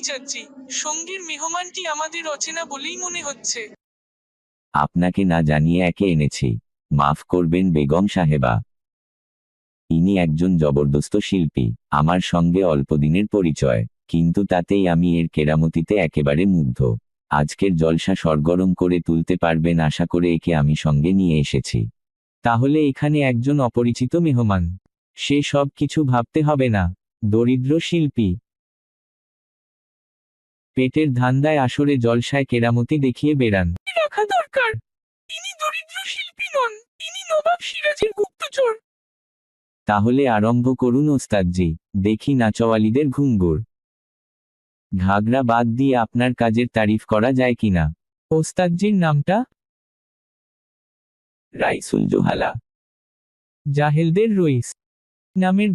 চাচ্ছি, সঙ্গীর মেহমানটি আমাদের অচেনা বলেই মনে হচ্ছে। আপনাকে না জানিয়ে একে এনেছি। মাফ করবেন বেগম সাহেবা। ইনি একজন জবরদস্ত শিল্পী। আমার সঙ্গে অল্পদিনের পরিচয়, কিন্তু তাতেই আমি এর কেরামতিতে একেবারে মুগ্ধ। আজকের জলসা সরগরম করে তুলতে পারবেন আশা করে একে আমি সঙ্গে নিয়ে এসেছি। তাহলে এখানে একজন অপরিচিত মেহমান, সে সব কিছু ভাবতে হবে না। দরিদ্র শিল্পী পেটের ধান্দায় আসরে জলসায় কেরামতি দেখিয়ে বেড়ান। রাখা দরকার। তিনি দরিদ্র শিল্পী নন, তিনি নবাব সিরাজের গুপ্তচর। তাহলে আরম্ভ করুন ওস্তাদজি, দেখি নাচওয়ালিদের ঘুঙ্গুর। ঘাগরা বাদ দিয়ে আপনার কাজের তারিফ করা যায় কিনা। ওস্তাদজির নামটা? রাইসুল জোহালা। জাহেলদের রইস নামের